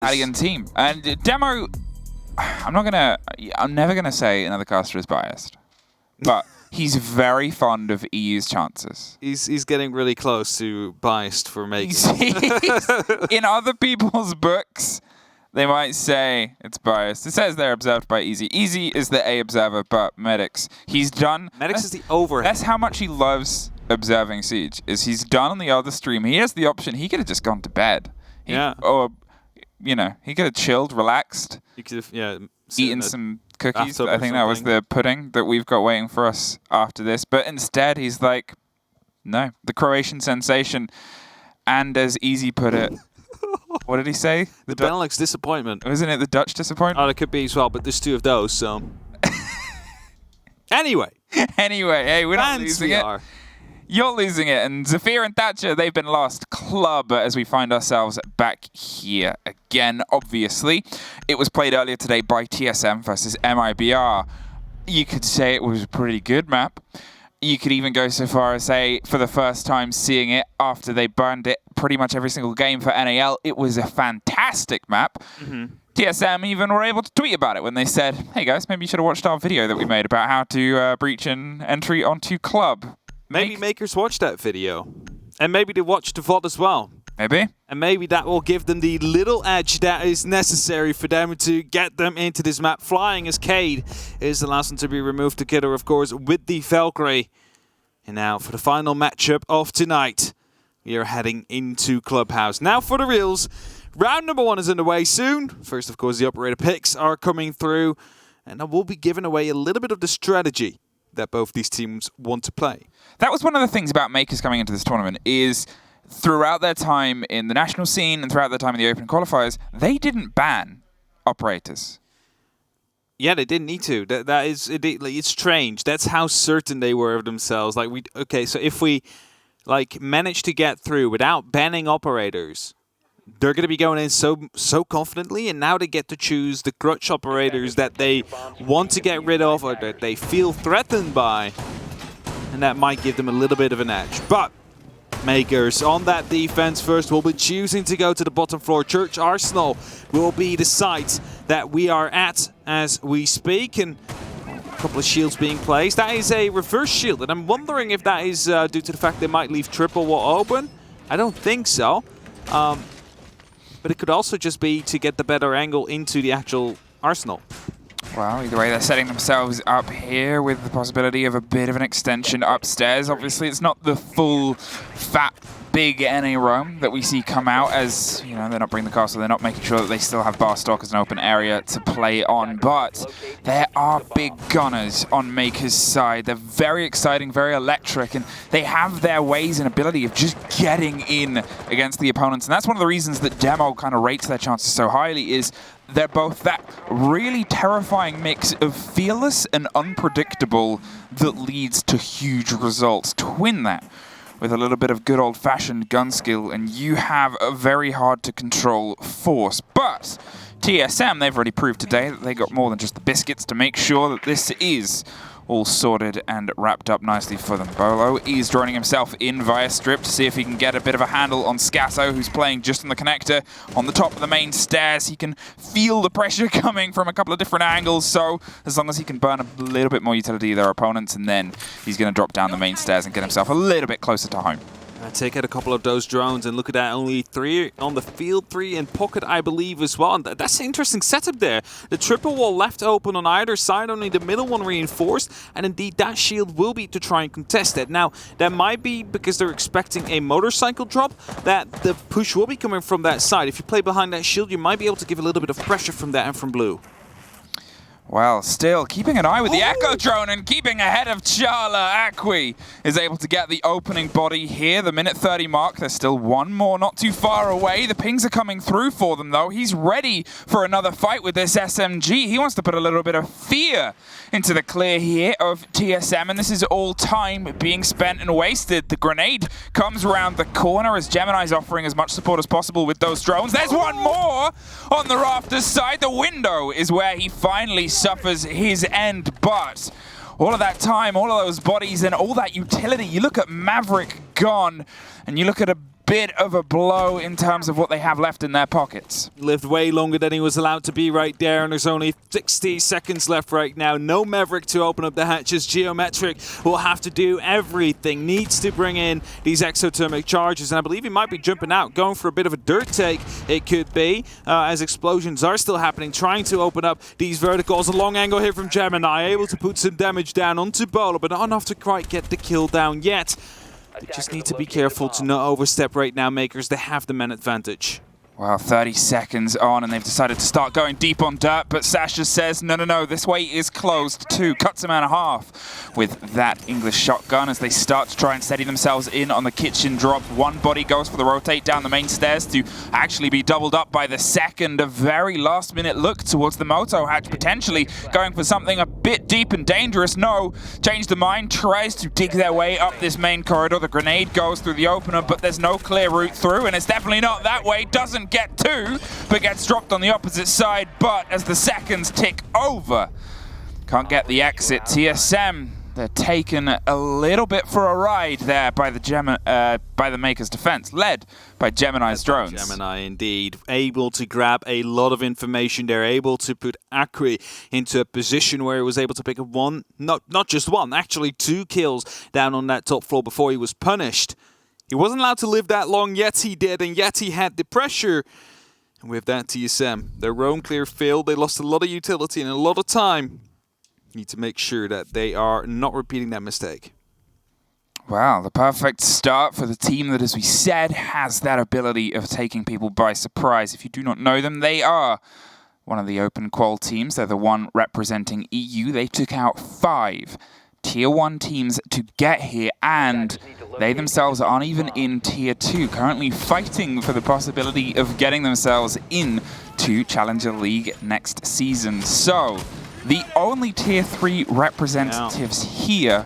Italian team. And Demo, I'm never gonna say another caster is biased, but he's very fond of EU's chances. He's getting really close to biased for Mkers. In other people's books, they might say it's biased. It says they're observed by Easy. Easy is the A observer, but Medics, he's done. Medics is the overhead. That's how much he loves observing Siege. Is he's done on the other stream. He has the option. He could have just gone to bed. Or, you know, he could have chilled, relaxed. He could have, eaten some cookies. I think that was the pudding that we've got waiting for us after this. But instead, he's like, no, the Croatian sensation. And as Easy put it, what did he say? The Benelux disappointment. Wasn't it the Dutch disappointment? Oh, it could be as well, but there's two of those, so. Anyway, hey, we're not losing it. You're losing it, and Zafir and Thatcher, they've been lost. Club, as we find ourselves back here again, obviously. It was played earlier today by TSM versus MIBR. You could say it was a pretty good map. You could even go so far as say, for the first time seeing it after they burned it pretty much every single game for NAL, it was a fantastic map. TSM even were able to tweet about it when they said, hey guys, maybe you should have watched our video that we made about how to breach an entry onto Club. Maybe Mkers watched that video. And maybe they watched the VOD as well. Maybe. And maybe that will give them the little edge that is necessary for them to get them into this map. Flying as Cade is the last one to be removed together, of course, with the Valkyrie. And now for the final matchup of tonight, we are heading into Clubhouse. Now for the reals. Round number 1 is underway soon. First, of course, the operator picks are coming through. And I will be giving away a little bit of the strategy that both these teams want to play. That was one of the things about Mkers coming into this tournament is throughout their time in the national scene and throughout their time in the open qualifiers, they didn't ban operators. Yeah, they didn't need to. It's strange. That's how certain they were of themselves. So if we manage to get through without banning operators, they're going to be going in so confidently, and now they get to choose the crutch operators that they want to get rid of or that they feel threatened by, and that might give them a little bit of an edge. But Mkers on that defense first will be choosing to go to the bottom floor. Church Arsenal will be the site that we are at as we speak, and a couple of shields being placed. That is a reverse shield, and I'm wondering if that is due to the fact they might leave triple wall open. I don't think so. But it could also just be to get the better angle into the actual Arsenal. Well, either way, they're setting themselves up here with the possibility of a bit of an extension upstairs. Obviously, it's not the full, fat, big NA roam that we see come out as, you know, they're not bringing the castle, they're not making sure that they still have bar stock as an open area to play on. But there are big gunners on Mkers' side. They're very exciting, very electric, and they have their ways and ability of just getting in against the opponents. And that's one of the reasons that Demo kind of rates their chances so highly is they're both that really terrifying mix of fearless and unpredictable that leads to huge results. Twin that with a little bit of good old-fashioned gun skill, and you have a very hard-to-control force. But TSM, they've already proved today that they got more than just the biscuits to make sure that this is all sorted and wrapped up nicely for them. Bolo is joining himself in via strip to see if he can get a bit of a handle on Scasso, who's playing just on the connector on the top of the main stairs. He can feel the pressure coming from a couple of different angles, so as long as he can burn a little bit more utility of their opponents, and then he's going to drop down the main stairs and get himself a little bit closer to home. Take out a couple of those drones, and look at that, only 3 on the field, 3 in pocket, I believe, as well. And that's an interesting setup there. The triple wall left open on either side, only the middle one reinforced, and indeed that shield will be to try and contest it. Now, that might be because they're expecting a motorcycle drop, that the push will be coming from that side. If you play behind that shield, you might be able to give a little bit of pressure from that and from blue. Well, still keeping an eye with the Echo drone and keeping ahead of Charla. Acqui is able to get the opening body here, the minute 30 mark. There's still one more not too far away. The pings are coming through for them, though. He's ready for another fight with this SMG. He wants to put a little bit of fear into the clear here of TSM, and this is all time being spent and wasted. The grenade comes around the corner as Gemini's offering as much support as possible with those drones. There's one more on the rafters side. The window is where he finally suffers his end, but all of that time, all of those bodies and all that utility, you look at Maverick gone and you look at a bit of a blow in terms of what they have left in their pockets. Lived way longer than he was allowed to be right there, and there's only 60 seconds left right now. No Maverick to open up the hatches. Geometric will have to do everything. Needs to bring in these exothermic charges, and I believe he might be jumping out, going for a bit of a dirt take, it could be, as explosions are still happening, trying to open up these verticals. A long angle here from Gemini, able to put some damage down onto Bolo, but not enough to quite get the kill down yet. They just need to be careful to not overstep right now, Mkers. They have the man advantage. Well, 30 seconds on, and they've decided to start going deep on dirt, but Sasha says, no, this way is closed too. Cuts him out of half with that English shotgun as they start to try and steady themselves in on the kitchen drop. One body goes for the rotate down the main stairs to actually be doubled up by the second. A very last-minute look towards the moto hatch, potentially going for something a bit deep and dangerous. No, change the mind, tries to dig their way up this main corridor. The grenade goes through the opener, but there's no clear route through, and it's definitely not that way. Doesn't get to, but gets dropped on the opposite side. But as the seconds tick over, can't get the exit. TSM, they're taken a little bit for a ride there by the Mkers defense, led by Gemini's drones. Gemini indeed, able to grab a lot of information. They're able to put Acri into a position where he was able to pick up one, not just one, actually 2 kills down on that top floor before he was punished. He wasn't allowed to live that long, yet he did, and yet he had the pressure. And with that, TSM, their roam clear failed. They lost a lot of utility and a lot of time. Need to make sure that they are not repeating that mistake. Wow, the perfect start for the team that, as we said, has that ability of taking people by surprise. If you do not know them, they are one of the open qual teams. They're the one representing EU. They took out 5 Tier 1 teams to get here, and they themselves aren't even in Tier 2, currently fighting for the possibility of getting themselves into Challenger League next season. So, the only Tier 3 representatives here,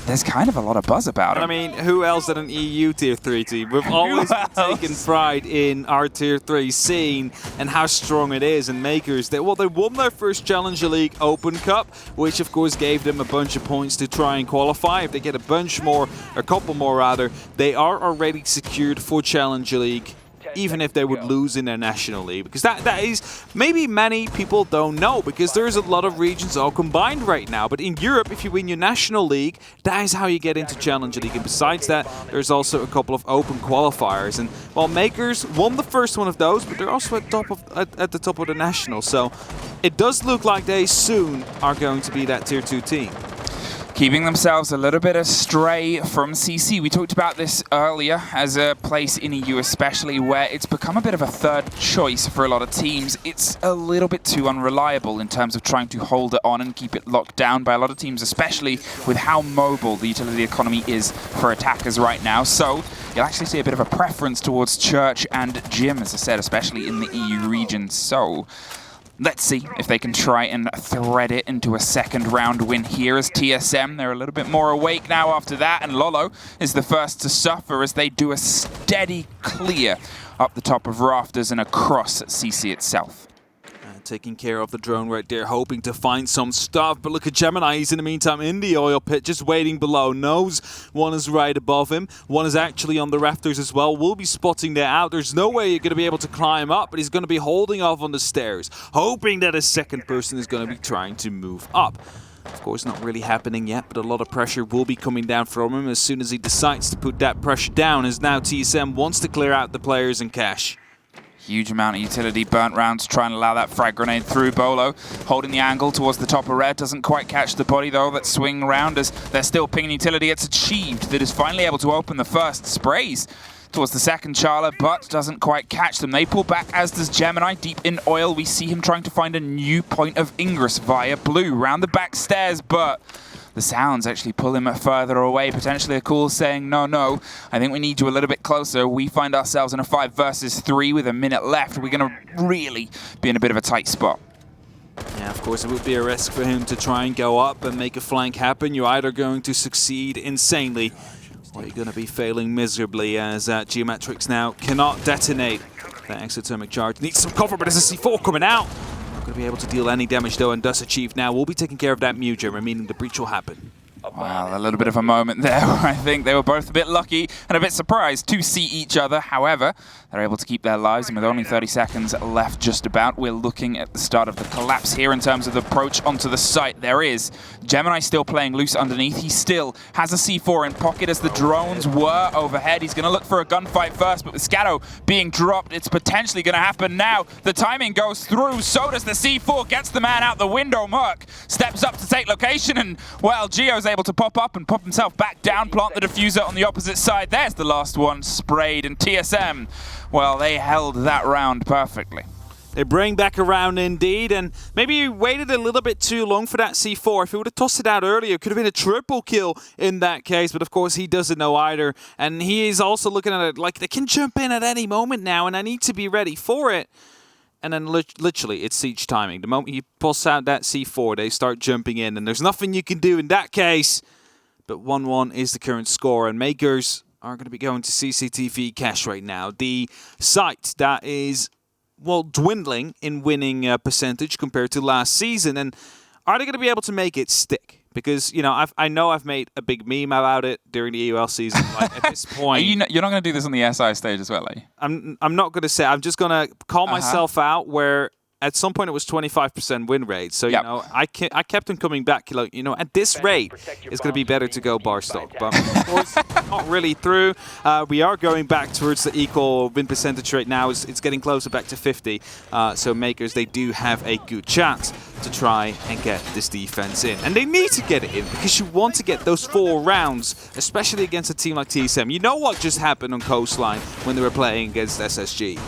there's kind of a lot of buzz about it. I mean, who else than an EU Tier 3 team? We've always taken pride in our Tier 3 scene and how strong it is. And Mkers, they won their first Challenger League Open Cup, which of course gave them a bunch of points to try and qualify. If they get a bunch more, a couple more rather, they are already secured for Challenger League, even if they would lose in their national league. Because that is, maybe many people don't know, because there's a lot of regions all combined right now. But in Europe, if you win your national league, that is how you get into Challenger League. And besides that, there's also a couple of open qualifiers. And while Mkers won the first one of those, but they're also at the top of the national. So it does look like they soon are going to be that Tier 2 team. Keeping themselves a little bit astray from CC. We talked about this earlier as a place in EU especially where it's become a bit of a third choice for a lot of teams. It's a little bit too unreliable in terms of trying to hold it on and keep it locked down by a lot of teams, especially with how mobile the utility economy is for attackers right now. So you'll actually see a bit of a preference towards Church and Gym, as I said, especially in the EU region. So let's see if they can try and thread it into a second round win here as TSM. They're a little bit more awake now after that, and Lolo is the first to suffer as they do a steady clear up the top of rafters and across CC itself. Taking care of the drone right there, hoping to find some stuff. But look at Gemini, he's in the meantime in the oil pit, just waiting below. Knows one is right above him. One is actually on the rafters as well. We'll be spotting that out. There's no way you're going to be able to climb up, but he's going to be holding off on the stairs, hoping that a second person is going to be trying to move up. Of course, not really happening yet, but a lot of pressure will be coming down from him as soon as he decides to put that pressure down, as now TSM wants to clear out the players and cash. Huge amount of utility burnt round to try and allow that frag grenade through. Bolo holding the angle towards the top of red. Doesn't quite catch the body though. That swing round as they're still pinging utility. It's achieved. That is finally able to open the first. Sprays towards the second Charla, but doesn't quite catch them. They pull back, as does Gemini. Deep in oil, we see him trying to find a new point of ingress via blue. Round the back stairs, but the sounds actually pull him further away. Potentially a call saying, no, I think we need you a little bit closer. We find ourselves in a 5 versus 3 with a minute left. We're going to really be in a bit of a tight spot. Yeah, of course, it would be a risk for him to try and go up and make a flank happen. You're either going to succeed insanely, or you're going to be failing miserably, as Geometrics now cannot detonate that exothermic charge. Needs some cover, but there's a C4 coming out. Not going to be able to deal any damage though, and does achieve now. We'll be taking care of that Mewger, meaning the breach will happen. Wow, a little bit of a moment there. I think they were both a bit lucky and a bit surprised to see each other. However, they're able to keep their lives, and with only 30 seconds left just about, we're looking at the start of the collapse here in terms of the approach onto the site. There is Gemini still playing loose underneath. He still has a C4 in pocket as the drones were overhead. He's going to look for a gunfight first, but with Scatto being dropped, it's potentially going to happen now. The timing goes through, so does the C4, gets the man out the window. Merc steps up to take location, and, well, Gio's able to pop up and pop himself back down, plant the diffuser on the opposite side. There's the last one sprayed, and TSM, well, they held that round perfectly. They bring back around indeed, and maybe you waited a little bit too long for that C4. If he would have tossed it out earlier, it could have been a triple kill in that case, but of course he doesn't know either, and he is also looking at it like they can jump in at any moment now, and I need to be ready for it. And then literally, it's siege timing. The moment you pulse out that C4, they start jumping in, and there's nothing you can do in that case. But 1-1 is the current score, and Mkers are going to be going to CCTV cash right now. The site that is, well, dwindling in winning percentage compared to last season. And are they going to be able to make it stick? Because, you know, I know I've made a big meme about it during the EUL season. Like, at this point, you're not going to do this on the SI stage as well, are you? I'm not going to say. I'm just going to call myself out where at some point it was 25% win rate. So, you know, I kept him coming back. Like, you know, at this rate, it's going to be better to go bar stock. But, of course, not really through. We are going back towards the equal win percentage rate now. It's getting closer back to 50. So, Mkers, they do have a good chance to try and get this defense in. And they need to get it in because you want to get those 4 rounds, especially against a team like TSM. You know what just happened on Coastline when they were playing against SSG.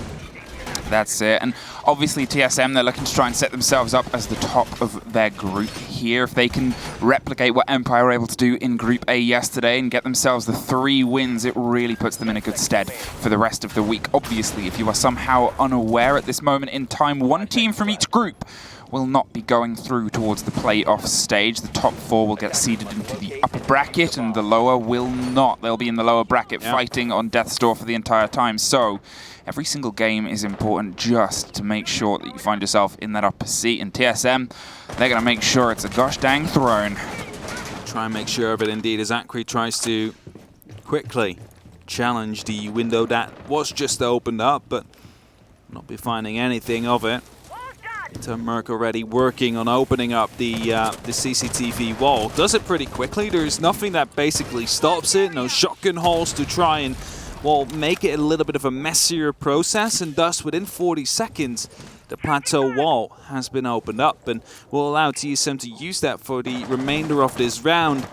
That's it. And obviously TSM, they're looking to try and set themselves up as the top of their group here. If they can replicate what Empire were able to do in Group A yesterday and get themselves the 3 wins, it really puts them in a good stead for the rest of the week. Obviously, if you are somehow unaware at this moment in time, 1 team from each group will not be going through towards the playoff stage. The top 4 will get seeded into the upper bracket, and the lower will not. They'll be in the lower bracket fighting on Death's Door for the entire time. So every single game is important just to make sure that you find yourself in that upper seat. And TSM, they're going to make sure it's a gosh dang throne. Try and make sure of it indeed as Akri tries to quickly challenge the window that was just opened up, but not be finding anything of it. Merc already working on opening up the CCTV wall. Does it pretty quickly. There's nothing that basically stops it. No shotgun holes to try and, well, make it a little bit of a messier process. And thus, within 40 seconds, the plateau wall has been opened up and will allow TSM to use that for the remainder of this round.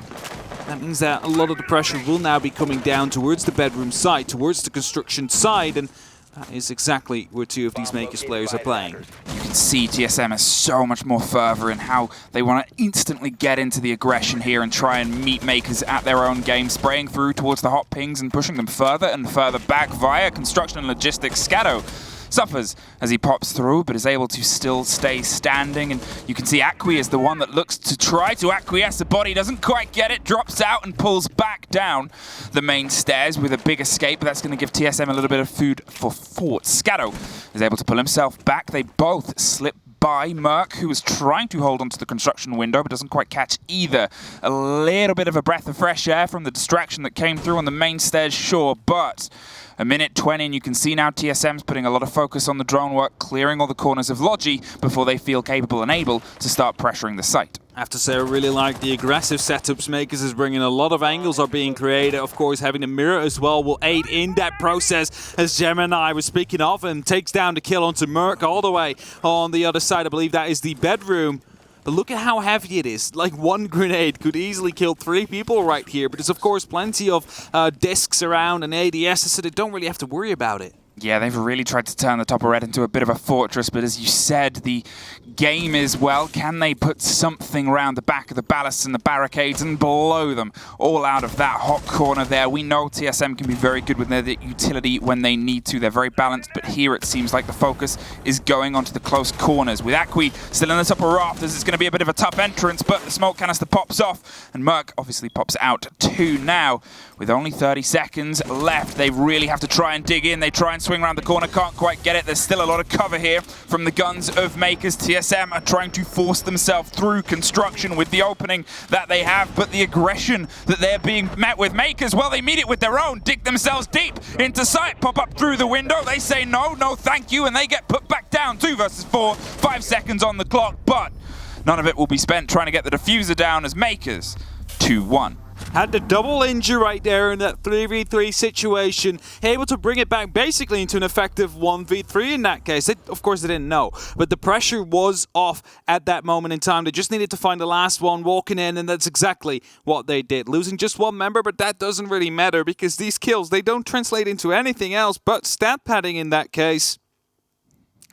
That means that a lot of the pressure will now be coming down towards the bedroom side, towards the construction side, and that is exactly where 2 of these Mkers players are playing. You can see TSM is so much more fervor in how they want to instantly get into the aggression here and try and meet Mkers at their own game, spraying through towards the hot pings and pushing them further and further back via construction and logistics. Scatto suffers as he pops through, but is able to still stay standing. And you can see Akwi is the one that looks to try to acquiesce. The body doesn't quite get it, drops out and pulls back down the main stairs with a big escape. But that's going to give TSM a little bit of food for thought. Scatto is able to pull himself back. They both slip by Merc, who was trying to hold onto the construction window, but doesn't quite catch either. A little bit of a breath of fresh air from the distraction that came through on the main stairs, sure, but a minute 20, and you can see now TSM's putting a lot of focus on the drone work, clearing all the corners of Logi before they feel capable and able to start pressuring the site. I have to say, I really like the aggressive setups Mkers is bringing. A lot of angles are being created. Of course, having a mirror as well will aid in that process, as Gemini was speaking of, and takes down the kill onto Merc all the way on the other side. I believe that is the bedroom. But look at how heavy it is. Like, 1 grenade could easily kill 3 people right here. But there's, of course, plenty of discs around and ADS, so they don't really have to worry about it. Yeah, they've really tried to turn the top of red into a bit of a fortress, but as you said, the game is, well, can they put something around the back of the ballasts and the barricades and blow them all out of that hot corner there? We know TSM can be very good with their utility when they need to. They're very balanced, but here it seems like the focus is going onto the close corners. With Akwi still in the top of rafters, it's going to be a bit of a tough entrance, but the smoke canister pops off, and Merc obviously pops out too now. with only 30 seconds left. They really have to try and dig in. They try and swing around the corner, can't quite get it. There's still a lot of cover here from the guns of Mkers. TSM are trying to force themselves through construction with the opening that they have, but the aggression that they're being met with. Mkers, well, they meet it with their own, dig themselves deep into sight, pop up through the window. They say no thank you, and they get put back down. 2 versus 4, 5 seconds on the clock, but none of it will be spent trying to get the diffuser down as Mkers 2-1. Had the double injury right there in that 3v3 situation, able to bring it back basically into an effective 1v3 in that case. Of course, they didn't know, but the pressure was off at that moment in time. They just needed to find the last one walking in, and that's exactly what they did. Losing just one member, but that doesn't really matter because these kills, they don't translate into anything else but stat padding in that case.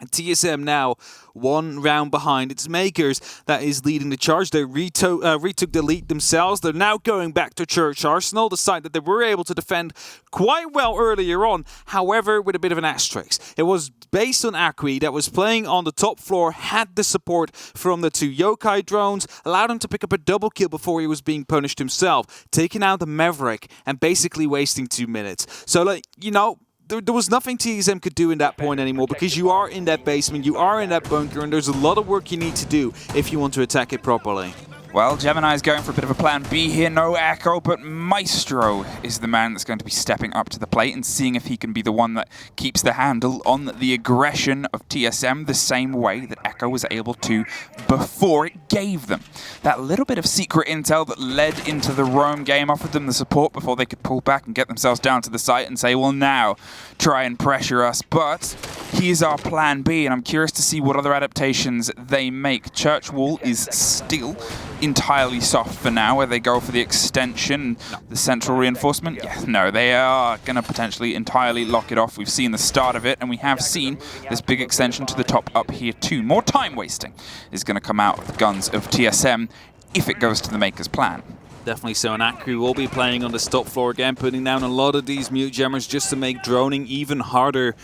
TSM now 1 round behind. It's Mkers that is leading the charge. They retook the lead themselves. They're now going back to Church Arsenal, the site that they were able to defend quite well earlier on, however, with a bit of an asterisk. It was based on Akri that was playing on the top floor, had the support from the 2 Yokai drones, allowed him to pick up a double kill before he was being punished himself, taking out the Maverick and basically wasting 2 minutes. So, like, you know, there was nothing TSM could do in that point anymore because you are in that basement, you are in that bunker, and there's a lot of work you need to do if you want to attack it properly. Well, Gemini is going for a bit of a plan B here. No Echo, but Maestro is the man that's going to be stepping up to the plate and seeing if he can be the one that keeps the handle on the aggression of TSM the same way that Echo was able to before it gave them that little bit of secret intel that led into the roam game, offered them the support before they could pull back and get themselves down to the site and say, well, now try and pressure us. But here's our plan B, and I'm curious to see what other adaptations they make. Church Wall is still entirely soft for now, where they go for the extension, the central reinforcement. Yeah, no, they are going to potentially entirely lock it off. We've seen the start of it, and we have seen this big extension to the top up here too. More time wasting is going to come out of the guns of TSM if it goes to the Mkers' plan. Definitely so, and Akri will be playing on the top floor again, putting down a lot of these mute jammers just to make droning even harder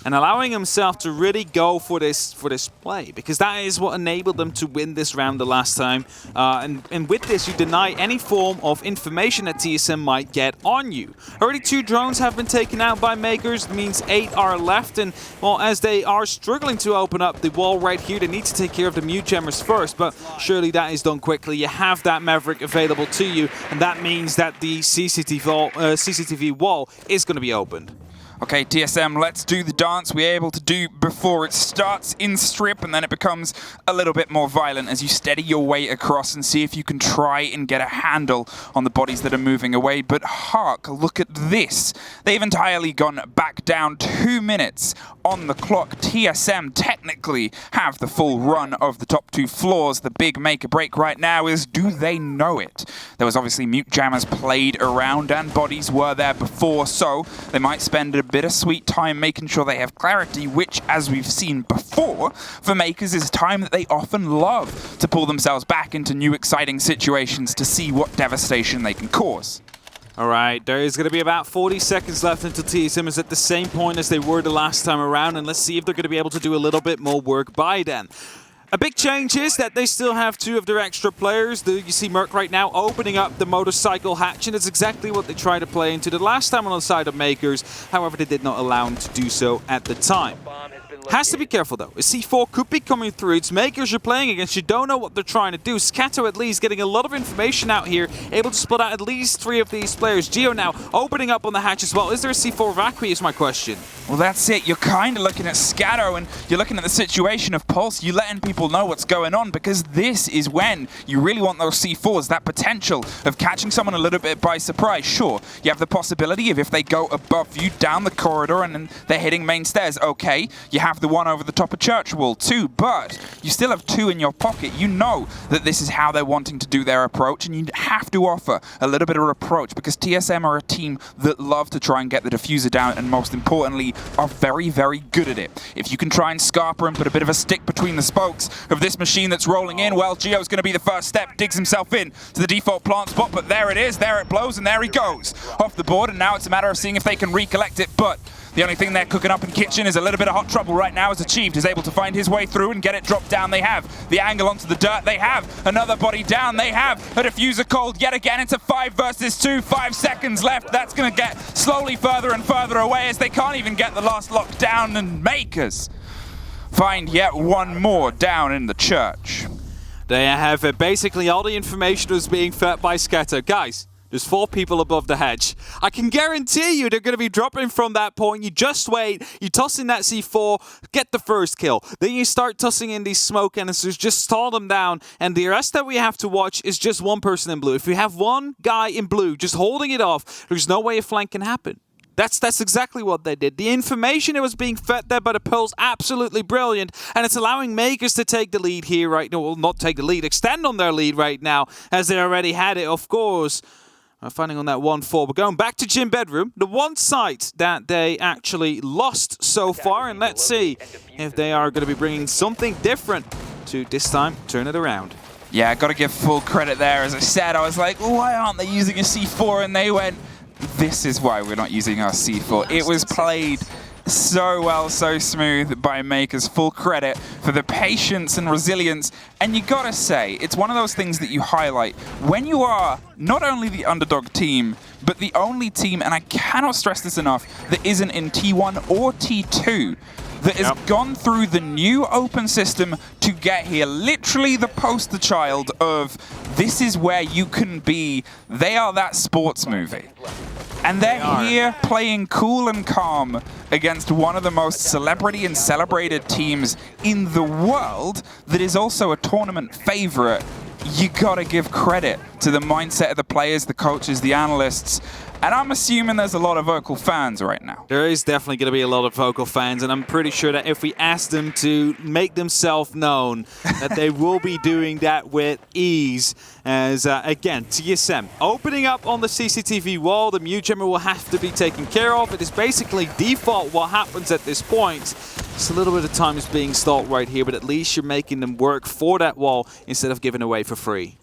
and allowing himself to really go for this play, because that is what enabled them to win this round the last time. And with this, you deny any form of information that TSM might get on you. Already 2 drones have been taken out by Mkers, means 8 are left, and well, as they are struggling to open up the wall right here, they need to take care of the mute jammers first, but surely that is done quickly. You have that Maverick available to you, and that means that the CCTV wall is going to be opened. Okay, TSM, let's do the dance we're able to do before it starts in strip, and then it becomes a little bit more violent as you steady your way across and see if you can try and get a handle on the bodies that are moving away. But hark, look at this. They've entirely gone back down 2 minutes on the clock. TSM technically have the full run of the top 2 floors. The big make or break right now is, do they know it? There was obviously mute jammers played around and bodies were there before, so they might spend a bit of sweet time making sure they have clarity, which, as we've seen before, for Mkers is time that they often love to pull themselves back into new exciting situations to see what devastation they can cause. All right, there is going to be about 40 seconds left until TSM is at the same point as they were the last time around, and let's see if they're going to be able to do a little bit more work by then. A big change is that they still have 2 of their extra players. You see Merc right now opening up the motorcycle hatch, and it's exactly what they tried to play into the last time on the side of Mkers. However, they did not allow him to do so at the time. Has to be careful though. A C4 could be coming through. It's Mkers you're playing against. You don't know what they're trying to do. Scato at least getting a lot of information out here, able to split out at least 3 of these players. Geo now opening up on the hatch as well. Is there a C4 Vakri is my question. Well, that's it. You're kind of looking at Scato, and you're looking at the situation of Pulse. You're letting people know what's going on, because this is when you really want those C4s, that potential of catching someone a little bit by surprise. Sure, you have the possibility of if they go above you down the corridor and then they're hitting main stairs, okay, you have the one over the top of Church Wall too, but you still have 2 in your pocket. You know that this is how they're wanting to do their approach, and you have to offer a little bit of approach, because TSM are a team that love to try and get the diffuser down, and most importantly, are very, very good at it. If you can try and scarper and put a bit of a stick between the spokes of this machine that's rolling in, well, Geo's going to be the first step, digs himself in to the default plant spot, but there it is, there it blows, and there he goes off the board, and now it's a matter of seeing if they can recollect it, but The only thing they're cooking up in kitchen is a little bit of hot trouble right now as Achieved is able to find his way through and get it dropped down. They have the angle onto the dirt. They have another body down. They have a diffuser cold yet again. It's a 5 versus 2, 5 seconds left. That's going to get slowly further and further away as they can't even get the last lock down, and Mkers find yet one more down in the church. They have basically all the information was being fed by Scatter. Guys, there's 4 people above the hedge. I can guarantee you they're going to be dropping from that point. You just wait, you toss in that C4, get the first kill. Then you start tossing in these smoke canisters, just stall them down. And the rest that we have to watch is just one person in blue. If we have one guy in blue just holding it off, there's no way a flank can happen. That's exactly what they did. The information that was being fed there by the Pearls, absolutely brilliant, and it's allowing Mkers to take the lead here right now. Well, not take the lead, extend on their lead right now, as they already had it, of course. Finding on that 1-4. We're going back to Gym Bedroom, the one site that they actually lost so far, and let's see if they are going to be bringing something different to this time turn it around. Yeah, got to give full credit there. As I said, I was like, why aren't they using a C4? And they went, this is why we're not using our C4. It was played so well, so smooth by Mkers. Full credit for the patience and resilience. And you gotta say, it's one of those things that you highlight when you are not only the underdog team, but the only team, and I cannot stress this enough, that isn't in T1 or T2, that has gone through the new open system to get here. Literally the poster child of this is where you can be. They are that sports movie. And they're here playing cool and calm against one of the most celebrity and celebrated teams in the world that is also a tournament favorite. You gotta give credit to the mindset of the players, the coaches, the analysts. And I'm assuming there's a lot of vocal fans right now. There is definitely going to be a lot of vocal fans, and I'm pretty sure that if we ask them to make themselves known, that they will be doing that with ease. As, again, TSM opening up on the CCTV wall. The mute jammer will have to be taken care of. It is basically default what happens at this point. Just a little bit of time is being stalled right here, but at least you're making them work for that wall instead of giving away for free.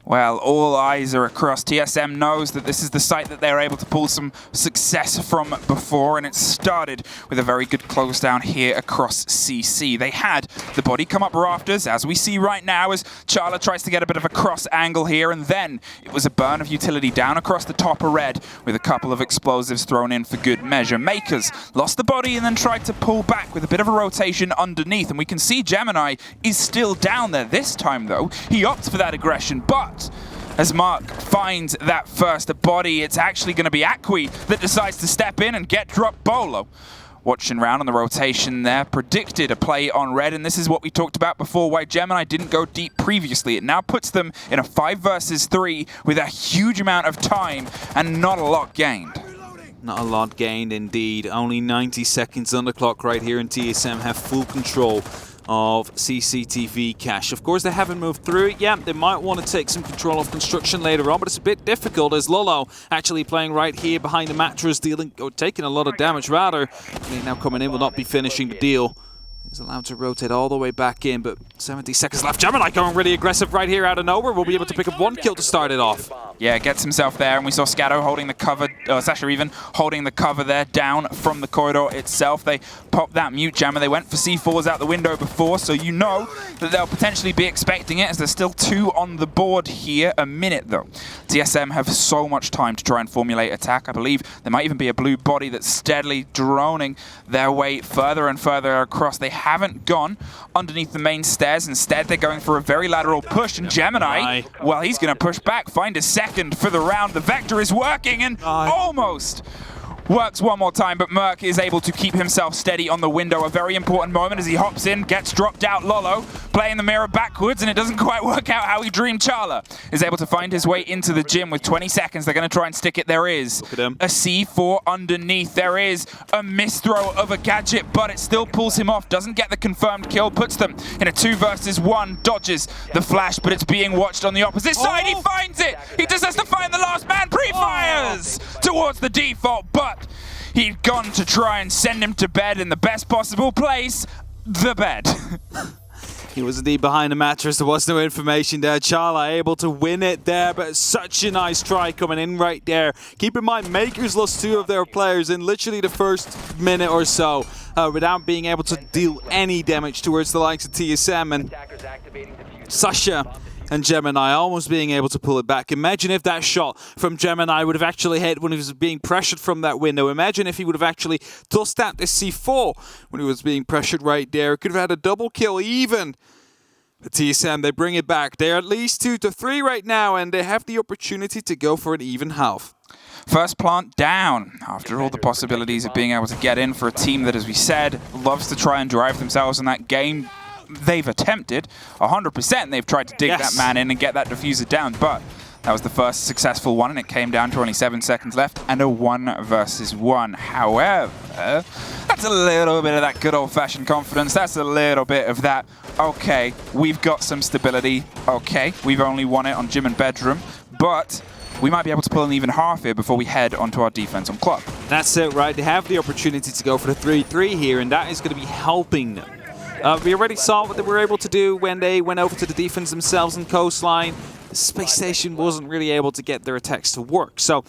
Well, all eyes are across. TSM knows that this is the site that they're able to pull some success from before, and it started with a very good close down here across CC. They had the body come up rafters, as we see right now, as Charla tries to get a bit of a cross angle here, and then it was a burn of utility down across the top of red with a couple of explosives thrown in for good measure. Mkers lost the body and then tried to pull back with a bit of a rotation underneath, and we can see Gemini is still down there. This time, though, he opts for that aggression, but as Mark finds that first body, it's actually going to be Akwi that decides to step in and get dropped. Bolo watching round on the rotation there, predicted a play on red, and this is what we talked about before, why Gemini didn't go deep previously. It now puts them in a 5 versus 3 with a huge amount of time and not a lot gained. Not a lot gained indeed. Only 90 seconds on the clock right here, and TSM have full control of CCTV cache. Of course, they haven't moved through it yet. They might want to take some control of construction later on, but it's a bit difficult as Lolo actually playing right here behind the mattress, dealing or taking a lot of damage rather. Now coming in will not be finishing the deal. He's allowed to rotate all the way back in, but 70 seconds left. Gemini going really aggressive right here out of nowhere. We'll be able to pick up 1 kill to start it off. Yeah, gets himself there, and we saw Scatto holding the cover, Sasha even holding the cover there down from the corridor itself. They popped that mute jammer. They went for C4s out the window before, so you know that they'll potentially be expecting it, as there's still 2 on the board here. A minute, though. TSM have so much time to try and formulate attack. I believe there might even be a blue body that's steadily droning their way further and further across. They haven't gone underneath the main stairs. Instead, they're going for a very lateral push, and Gemini, well, he's going to push back, find a second for the round. The Vector is working and almost works one more time, but Merc is able to keep himself steady on the window. A very important moment as he hops in, gets dropped out. Lolo playing the mirror backwards, and it doesn't quite work out how he dreamed. Charla is able to find his way into the gym with 20 seconds. They're going to try and stick it. There is a C4 underneath. There is a misthrow of a gadget, but it still pulls him off. Doesn't get the confirmed kill. Puts them in a 2 versus 1. Dodges the flash, but it's being watched on the opposite side. He finds it. He just has to find the last man. Pre-fires towards the default, but he'd gone to try and send him to bed in the best possible place, the bed. He was indeed behind the mattress. There was no information there. Charla able to win it there, but such a nice try coming in right there. Keep in mind, Mkers lost 2 of their players in literally the first minute or so without being able to deal any damage towards the likes of TSM, and Sasha and Gemini almost being able to pull it back. Imagine if that shot from Gemini would have actually hit when he was being pressured from that window. Imagine if he would have actually tossed out this C4 when he was being pressured right there. Could have had a double kill even. But TSM, they bring it back. They're at least 2 to 3 right now, and they have the opportunity to go for an even half. First plant down, after all the possibilities of being able to get in for a team that, as we said, loves to try and drive themselves in that game. They've attempted 100%. They've tried to dig that man in and get that diffuser down, but that was the first successful one, and it came down to only 7 seconds left and a 1 versus 1. However, that's a little bit of that good old-fashioned confidence. That's a little bit of that, okay, we've got some stability. Okay, we've only won it on gym and bedroom, but we might be able to pull an even half here before we head onto our defense on club. That's it, right? They have the opportunity to go for the 3-3 here, and that is going to be helping them. We already saw what they were able to do when they went over to the defense themselves in coastline. The space station wasn't really able to get their attacks to work. So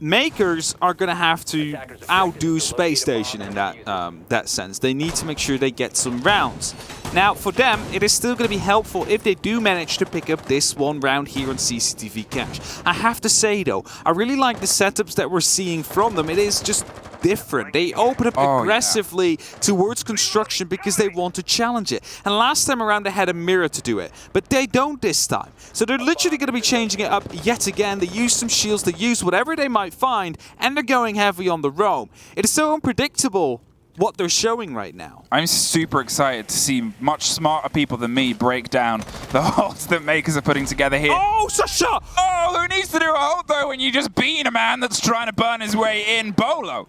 Mkers are going to have to outdo space station in that sense. They need to make sure they get some rounds. Now, for them, it is still going to be helpful if they do manage to pick up this 1 round here on CCTV Cash. I have to say, though, I really like the setups that we're seeing from them. It is just different. They open up aggressively towards construction because they want to challenge it. And last time around, they had a mirror to do it, but they don't this time. So they're literally going to be changing it up yet again. They use some shields, they use whatever they might find, and they're going heavy on the roam. It is so unpredictable what they're showing right now. I'm super excited to see much smarter people than me break down the holds that Mkers are putting together here. Oh, Sasha! Oh, who needs to do a hold, though, when you just beat a man that's trying to burn his way in? Bolo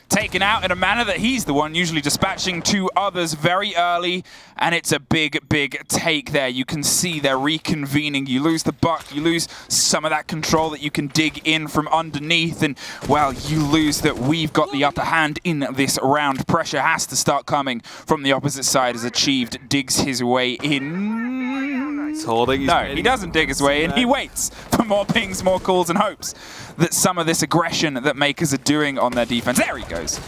taken out in a manner that he's the one usually dispatching 2 others very early, and it's a big, big take there. You can see they're reconvening. You lose the buck, you lose some of that control that you can dig in from underneath, and, well, you lose that we've got the upper hand in this round. Pressure has to start coming from the opposite side as Achieved digs his way in. He's holding. No, he doesn't dig his way in. He waits for more pings, more calls, and hopes that some of this aggression that Mkers are doing on their defense. There he goes.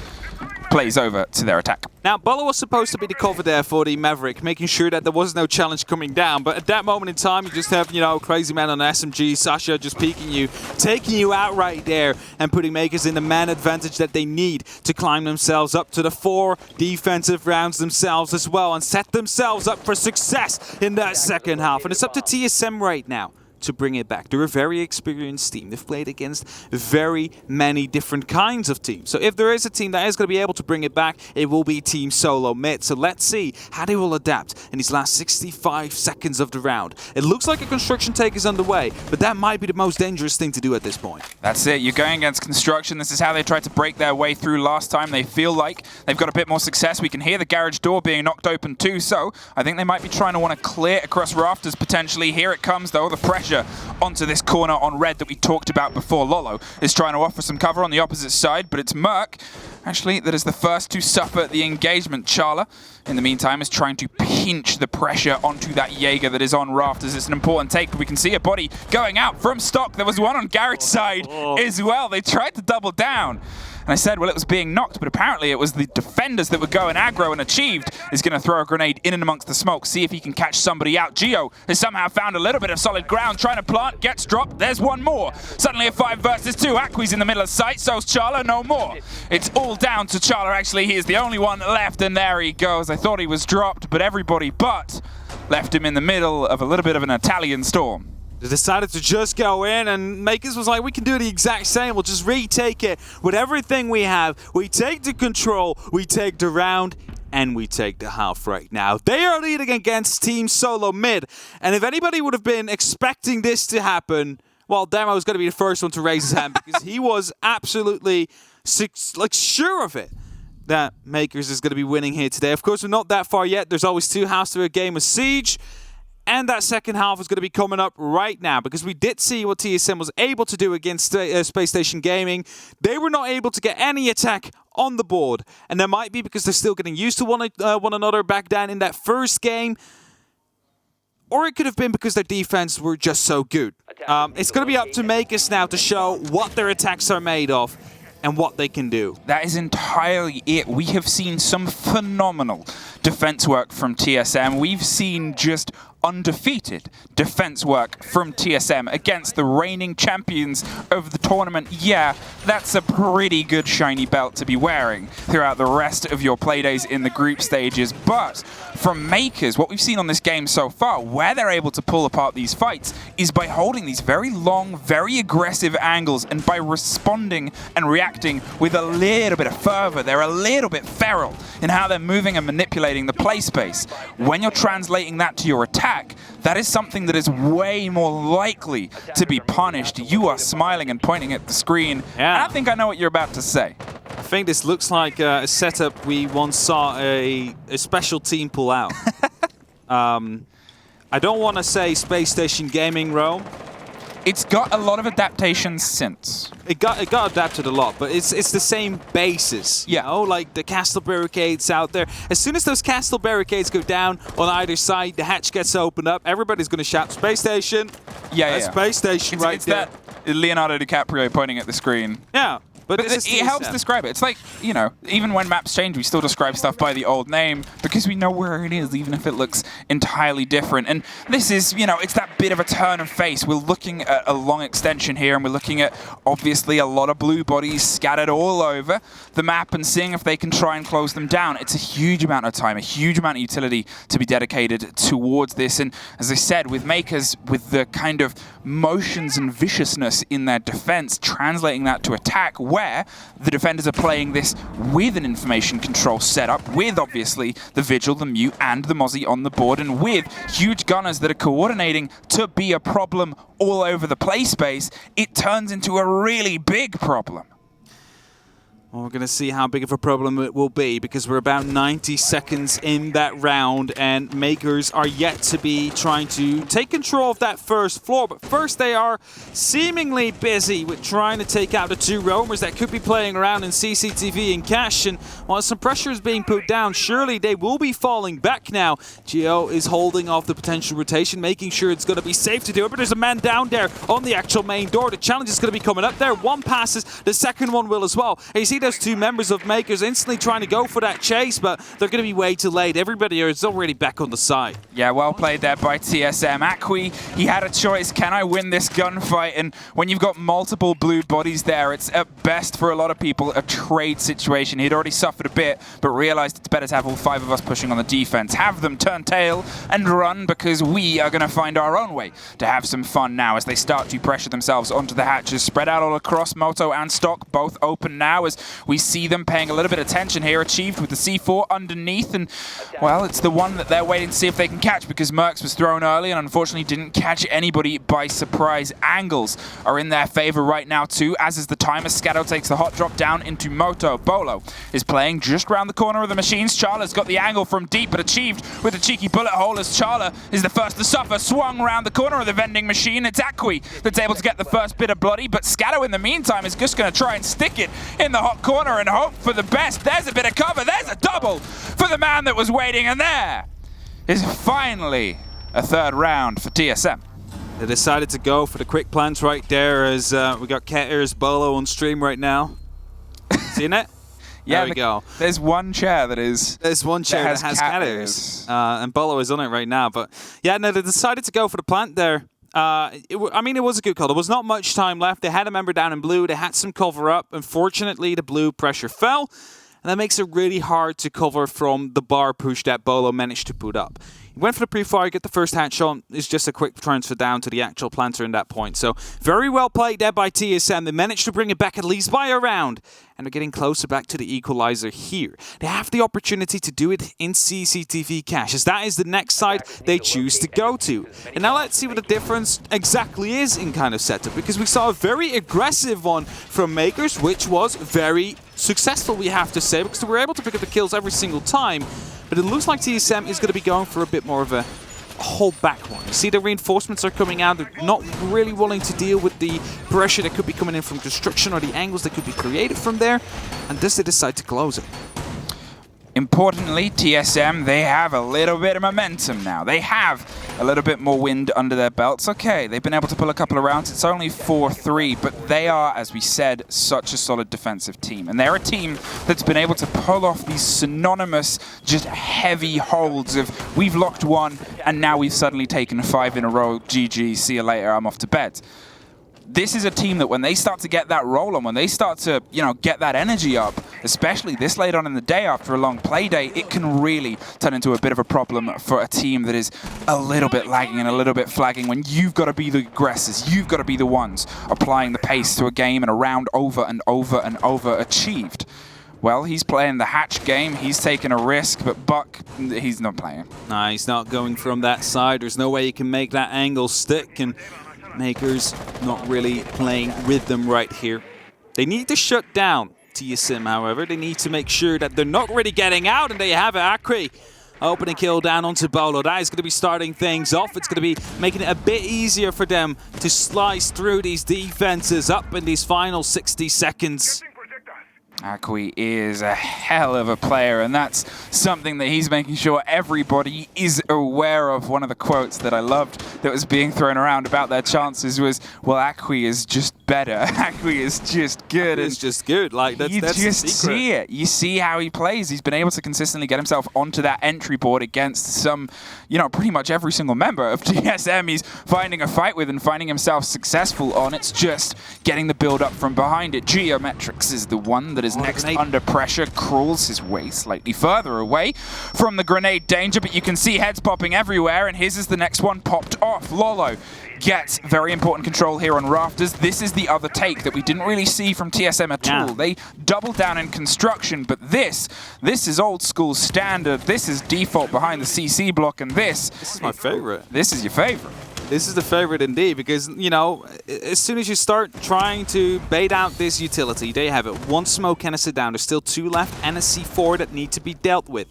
Plays over to their attack. Now, Bolo was supposed to be the cover there for the Maverick, making sure that there was no challenge coming down. But at that moment in time, you just have, you know, Crazy Man on SMG, Sasha just peeking you, taking you out right there, and putting Mkers in the man advantage that they need to climb themselves up to the 4 defensive rounds themselves as well, and set themselves up for success in that second half. And it's up to TSM right now to bring it back. They're a very experienced team. They've played against very many different kinds of teams. So if there is a team that is going to be able to bring it back, it will be Team SoloMid. So let's see how they will adapt in these last 65 seconds of the round. It looks like a construction take is underway, but that might be the most dangerous thing to do at this point. That's it. You're going against construction. This is how they tried to break their way through last time. They feel like they've got a bit more success. We can hear the garage door being knocked open too, so I think they might be trying to want to clear across rafters potentially. Here it comes, though, the pressure onto this corner on red that we talked about before. Lolo is trying to offer some cover on the opposite side, but it's Merc, actually, that is the first to suffer the engagement. Charla, in the meantime, is trying to pinch the pressure onto that Jaeger that is on rafters. It's an important take, but we can see a body going out from stock. There was one on Garrett's side as well. They tried to double down. And I said, well, it was being knocked, but apparently it was the defenders that were going aggro, and Achieved is going to throw a grenade in and amongst the smoke, see if he can catch somebody out. Geo has somehow found a little bit of solid ground, trying to plant, gets dropped, there's one more. Suddenly a 5 versus 2, Aqui's in the middle of sight, so's Charla, no more. It's all down to Charla, actually. He is the only one left, and there he goes. I thought he was dropped, but everybody but left him in the middle of a little bit of an Italian storm. They decided to just go in, and Mkers was like, we can do the exact same. We'll just retake it with everything we have. We take the control, we take the round, and we take the half right now. They are leading against Team SoloMid, and if anybody would have been expecting this to happen, well, Demo is going to be the first one to raise his hand because he was absolutely sure of it that Mkers is going to be winning here today. Of course, we're not that far yet. There's always 2 halves to a game of Siege. And that second half is going to be coming up right now because we did see what TSM was able to do against Space Station Gaming. They were not able to get any attack on the board. And that might be because they're still getting used to one another back down in that first game. or it could have been because their defense were just so good. It's going to be up to Mkers now to show what their attacks are made of and what they can do. That is entirely it. We have seen some phenomenal defense work from TSM. We've seen just undefeated defense work from TSM against the reigning champions of the tournament. Yeah, that's a pretty good shiny belt to be wearing throughout the rest of your playdays in the group stages. But from Mkers, what we've seen on this game so far, where they're able to pull apart these fights is by holding these very long, very aggressive angles and by responding and reacting with a little bit of fervor. They're a little bit feral in how they're moving and manipulating the play space. When you're translating that to your attack, that is something that is way more likely to be punished. You are smiling and pointing at the screen. Yeah. And I think I know what you're about to say. I think this looks like a setup we once saw a special team pull out. I don't want to say Space Station Gaming Rome. It's got a lot of adaptations since. It got adapted a lot, but it's the same basis. Yeah. You know, like the castle barricades out there. As soon as those castle barricades go down on either side, the hatch gets opened up. Everybody's going to shout, "Space Station!" Yeah. Space Station right there. It's that Leonardo DiCaprio pointing at the screen. Yeah. But it helps describe it. It's like, you know, even when maps change, we still describe stuff by the old name because we know where it is, even if it looks entirely different. And this is, you know, it's that bit of a turn of face. We're looking at a long extension here, and we're looking at, obviously, a lot of blue bodies scattered all over the map and seeing if they can try and close them down. It's a huge amount of time, a huge amount of utility to be dedicated towards this. And as I said, with Mkers, with the kind of motions and viciousness in their defense, translating that to attack, where the defenders are playing this with an information control setup, with obviously the Vigil, the Mute, and the Mozzie on the board, and with huge gunners that are coordinating to be a problem all over the play space, it turns into a really big problem. Well, we're going to see how big of a problem it will be because we're about 90 seconds in that round and Mkers are yet to be trying to take control of that first floor. But first they are seemingly busy with trying to take out the two roamers that could be playing around in CCTV and Cash. And while some pressure is being put down, surely they will be falling back now. Gio is holding off the potential rotation, making sure it's going to be safe to do it. But there's a man down there on the actual main door. The challenge is going to be coming up there. One passes, the second one will as well. And you see those two members of Mkers instantly trying to go for that chase, but they're going to be way too late. Everybody is already back on the side. Yeah, well played there by TSM. Akwi, he had a choice. Can I win this gunfight? And when you've got multiple blue bodies there, it's at best for a lot of people a trade situation. He'd already suffered a bit, but realized it's better to have all five of us pushing on the defense. Have them turn tail and run because we are going to find our own way to have some fun now as they start to pressure themselves onto the hatches. Spread out all across. Moto and Stock both open now as we see them paying a little bit of attention here, achieved with the C4 underneath, and well, it's the one that they're waiting to see if they can catch because Mercs was thrown early and unfortunately didn't catch anybody by surprise. Angles are in their favor right now too, as is the timer. Scatto takes the hot drop down into Moto. Bolo is playing just around the corner of the machines. Charla's got the angle from deep, but achieved with a cheeky bullet hole as Charla is the first to suffer. Swung around the corner of the vending machine. It's Akwi that's able to get the first bit of bloody, but Scatto in the meantime is just going to try and stick it in the hot corner and hope for the best. There's a bit of cover. There's a double for the man that was waiting, and there is finally a third round for TSM. They decided to go for the quick plans right there as we got Ketter's Bolo on stream right now. Seen it? Yeah, there we go. There's one chair that is... There's one chair that has cat ears. And Bolo is on it right now. But yeah, no, they decided to go for the plant there. I mean, it was a good call. There was not much time left. They had a member down in blue. They had some cover up. Unfortunately, the blue pressure fell. And that makes it really hard to cover from the bar push that Bolo managed to put up. He went for the pre-fire, get the first hatch on. It's just a quick transfer down to the actual planter in that point. So very well played there by TSM. They managed to bring it back at least by a round. And they're getting closer back to the equalizer here. They have the opportunity to do it in CCTV Cache, as that is the next side they choose to go to. And now let's see what the difference exactly is in kind of setup, because we saw a very aggressive one from Mkers, which was very successful, we have to say, because they were able to pick up the kills every single time. But it looks like TSM is going to be going for a bit more of a hold back one. You see the reinforcements are coming out. They're not really willing to deal with the pressure that could be coming in from construction or the angles that could be created from there. And thus they decide to close it. Importantly, TSM, they have a little bit of momentum now. They have a little bit more wind under their belts. Okay, they've been able to pull a couple of rounds. It's only 4-3, but they are, as we said, such a solid defensive team. And they're a team that's been able to pull off these synonymous, just heavy holds of, we've locked one, and now we've suddenly taken 5 in a row. GG, see you later, I'm off to bed. This is a team that when they start to get that roll on, when they start to, get that energy up, especially this late on in the day after a long play day, it can really turn into a bit of a problem for a team that is a little bit lagging and a little bit flagging when you've got to be the aggressors. You've got to be the ones applying the pace to a game and a round over and over and over achieved. Well, he's playing the hatch game. He's taking a risk, but Buck, he's not playing. Nah, he's not going from that side. There's no way you can make that angle stick, and Mkers not really playing with them right here. They need to shut down TSM, however. They need to make sure that they're not really getting out, and they have it. Akri opening kill down onto Bolo. That is going to be starting things off. It's going to be making it a bit easier for them to slice through these defenses up in these final 60 seconds. Akwi is a hell of a player, and that's something that he's making sure everybody is aware of. One of the quotes that I loved that was being thrown around about their chances was, well, Akwi is just better. Akwi is just good. It's just good. Like, that's you just the see it. You see how he plays. He's been able to consistently get himself onto that entry board against some, pretty much every single member of TSM he's finding a fight with and finding himself successful on. It's just getting the build up from behind it. Geometrics is the one that is next under pressure, crawls his way slightly further away from the grenade danger, but you can see heads popping everywhere, and his is the next one popped off. Lolo gets very important control here on Rafters. This is the other take that we didn't really see from TSM at all. They doubled down in construction, but this is old school standard. This is default behind the CC block, and this is my favorite. This is your favorite. This is the favorite indeed, because, as soon as you start trying to bait out this utility, they have it. One smoke and a sit down. There's still 2 left and a C4 that need to be dealt with.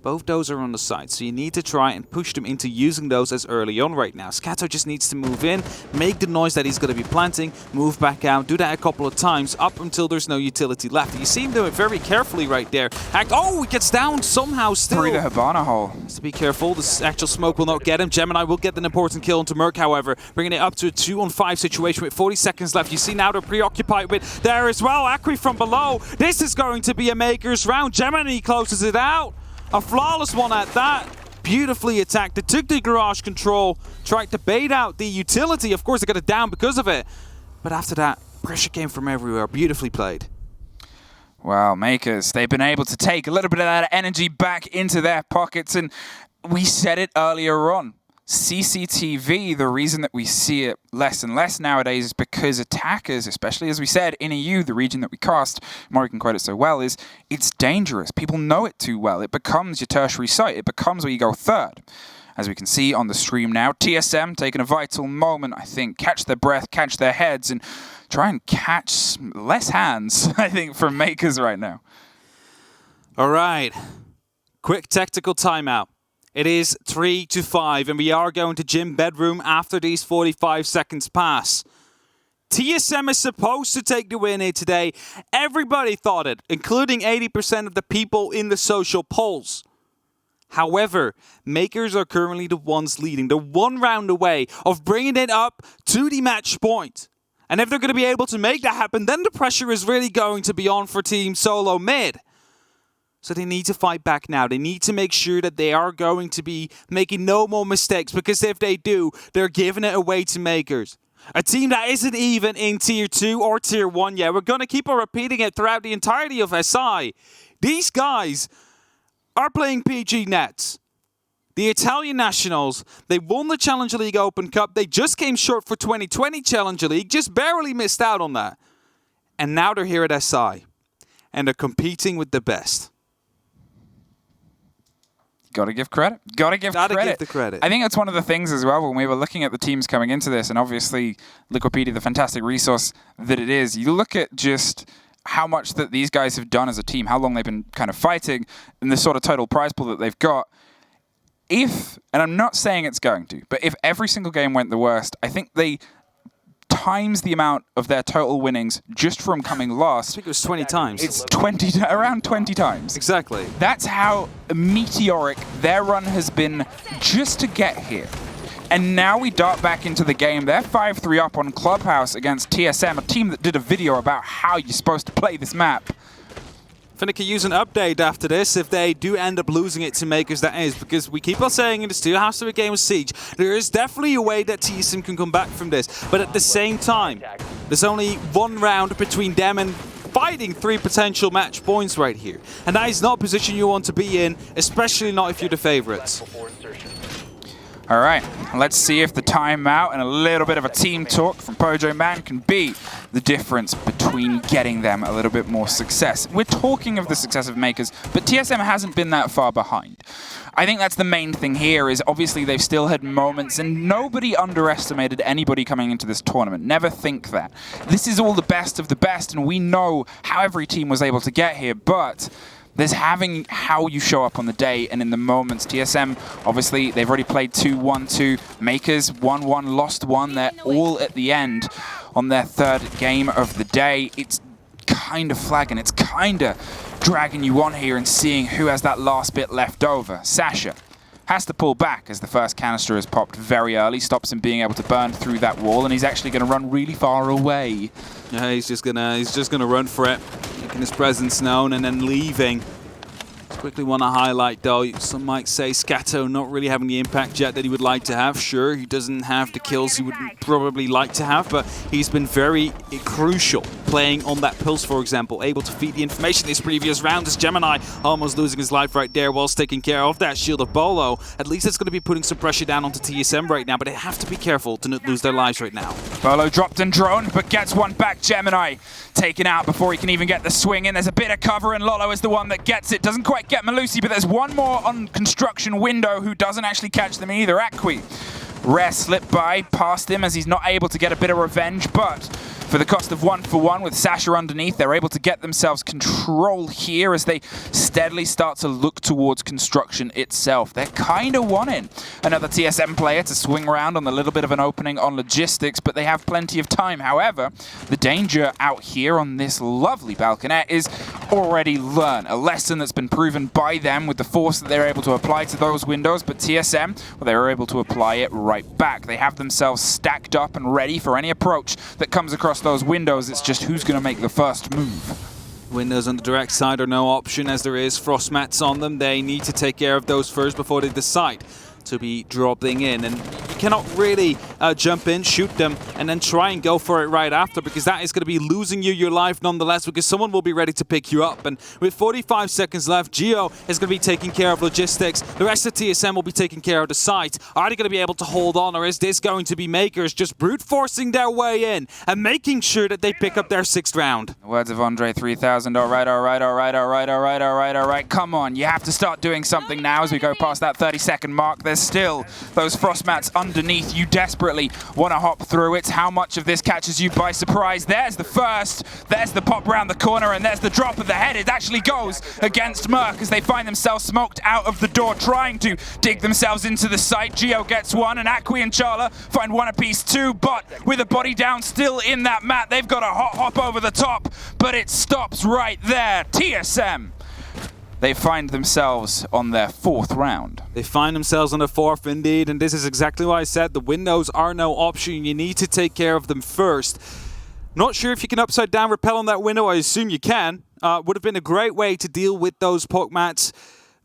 Both those are on the side, so you need to try and push them into using those as early on right now. Scato just needs to move in, make the noise that he's going to be planting, move back out, do that a couple of times up until there's no utility left. You see him do it very carefully right there. Oh, he gets down somehow still. Through the Habana hole. Has to be careful. This actual smoke will not get him. Gemini will get an important kill onto Merc, however, bringing it up to a 2-on-5 situation with 40 seconds left. You see now they're preoccupied with there as well. Akri from below. This is going to be a Mkers round. Gemini closes it out. A flawless one at that. Beautifully attacked. They took the garage control, tried to bait out the utility. Of course, they got it down because of it. But after that, pressure came from everywhere. Beautifully played. Well, Mkers, they've been able to take a little bit of that energy back into their pockets. And we said it earlier on. CCTV, the reason that we see it less and less nowadays is because attackers, especially as we said, in EU, the region that we cast, Maury can quote it so well, is it's dangerous. People know it too well. It becomes your tertiary site. It becomes where you go third. As we can see on the stream now, TSM taking a vital moment, I think, catch their breath, catch their heads, and try and catch less hands, I think, from Mkers right now. All right. Quick tactical timeout. It is 3-5, and we are going to gym bedroom after these 45 seconds pass. TSM is supposed to take the win here today. Everybody thought it, including 80% of the people in the social polls. However, Mkers are currently the ones leading. They're 1 round away of bringing it up to the match point. And if they're going to be able to make that happen, then the pressure is really going to be on for Team SoloMid. So they need to fight back now. They need to make sure that they are going to be making no more mistakes, because if they do, they're giving it away to Mkers. A team that isn't even in Tier 2 or Tier 1 yet. We're going to keep on repeating it throughout the entirety of SI. These guys are playing PG nets. The Italian nationals, they won the Challenger League Open Cup. They just came short for 2020 Challenger League, just barely missed out on that. And now they're here at SI, and they're competing with the best. Gotta give credit. Gotta give the credit. I think that's one of the things as well when we were looking at the teams coming into this, and obviously Liquipedia, the fantastic resource that it is, you look at just how much that these guys have done as a team, how long they've been kind of fighting, and the sort of total prize pool that they've got. If, and I'm not saying it's going to, but if every single game went the worst, I think they times the amount of their total winnings just from coming last. I think it was 20 times. It's around 20 times. Exactly. That's how meteoric their run has been just to get here. And now we dart back into the game. They're 5-3 up on Clubhouse against TSM, a team that did a video about how you're supposed to play this map. I think they could use an update after this if they do end up losing it to Mkers, that is, because we keep on saying in this 2 halves of a game of Siege, there is definitely a way that TSM can come back from this. But at the same time, there's only 1 round between them and fighting 3 potential match points right here. And that is not a position you want to be in, especially not if you're the favorites. All right, let's see if the timeout and a little bit of a team talk from Pojo Man can be the difference between getting them a little bit more success. We're talking of the success of Mkers, but TSM hasn't been that far behind. I think that's the main thing here is obviously they've still had moments and nobody underestimated anybody coming into this tournament. Never think that. This is all the best of the best and we know how every team was able to get here, but there's having how you show up on the day and in the moments. TSM, obviously, they've already played 2-1-2. Mkers 1-1, lost 1. They're all at the end on their 3rd game of the day. It's kind of flagging. It's kind of dragging you on here and seeing who has that last bit left over. Sasha has to pull back as the first canister is popped very early, stops him being able to burn through that wall, and he's actually going to run really far away. Yeah, he's just gonna run for it, making his presence known and then leaving. Quickly want to highlight though, some might say Scato not really having the impact yet that he would like to have. Sure, he doesn't have the kills he would probably like to have, but he's been very crucial playing on that pulse, for example, able to feed the information this previous round as Gemini almost losing his life right there whilst taking care of that shield of Bolo. At least it's going to be putting some pressure down onto TSM right now, but they have to be careful to not lose their lives right now. Bolo dropped and droned, but gets one back. Gemini taken out before he can even get the swing in. There's a bit of cover, and Lolo is the one that gets it. Doesn't quite get Malusi, but there's one more on construction window who doesn't actually catch them either. Akwi. Rare slip by past him as he's not able to get a bit of revenge, but for the cost of 1-for-1 with Sasha underneath, they're able to get themselves control here as they steadily start to look towards construction itself. They're kind of wanting another TSM player to swing around on the little bit of an opening on logistics, but they have plenty of time. However, the danger out here on this lovely balconette is already learned. A lesson that's been proven by them with the force that they're able to apply to those windows, but TSM, well, they were able to apply it right back. They have themselves stacked up and ready for any approach that comes across those windows. It's just who's going to make the first move. Windows on the direct side are no option as there is frost mats on them. They need to take care of those first before they decide to be dropping in, and you cannot really jump in, shoot them, and then try and go for it right after, because that is going to be losing you your life nonetheless, because someone will be ready to pick you up. And with 45 seconds left, Geo is going to be taking care of logistics. The rest of TSM will be taking care of the site. Are they going to be able to hold on, or is this going to be Mkers just brute forcing their way in and making sure that they pick up their 6th round? The words of Andre 3000. All right. Come on, you have to start doing something now as we go past that 30-second mark. There's still those frost mats underneath. You desperately want to hop through. It's how much of this catches you by surprise. There's the first, there's the pop round the corner, and there's the drop of the head. It actually goes against Merc as they find themselves smoked out of the door, trying to dig themselves into the site. Geo gets one, and Akwi and Charla find one apiece too, but with a body down still in that mat, they've got a hot hop over the top, but it stops right there. TSM, they find themselves on their 4th round. They find themselves on the 4th indeed, and this is exactly why I said the windows are no option. You need to take care of them first. Not sure if you can upside down rappel on that window. I assume you can. Would have been a great way to deal with those poke mats.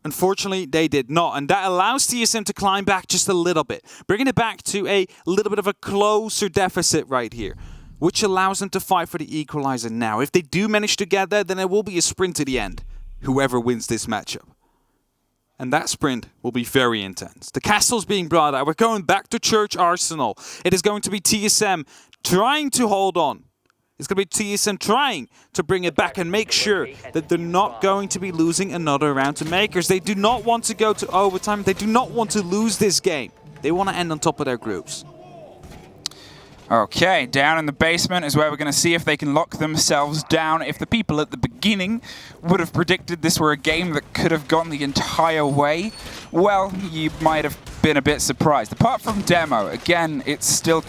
Unfortunately, they did not, and that allows TSM to climb back just a little bit, bringing it back to a little bit of a closer deficit right here, which allows them to fight for the equalizer now. If they do manage to get there, then it will be a sprint to the end, whoever wins this matchup. And that sprint will be very intense. The castle's being brought out. We're going back to Church Arsenal. It is going to be TSM trying to hold on. It's going to be TSM trying to bring it back and make sure that they're not going to be losing another round to Mkers. They do not want to go to overtime. They do not want to lose this game. They want to end on top of their groups. Okay, down in the basement is where we're going to see if they can lock themselves down. If the people at the beginning would have predicted this were a game that could have gone the entire way, well, you might have been a bit surprised. Apart from Demo, again, it's still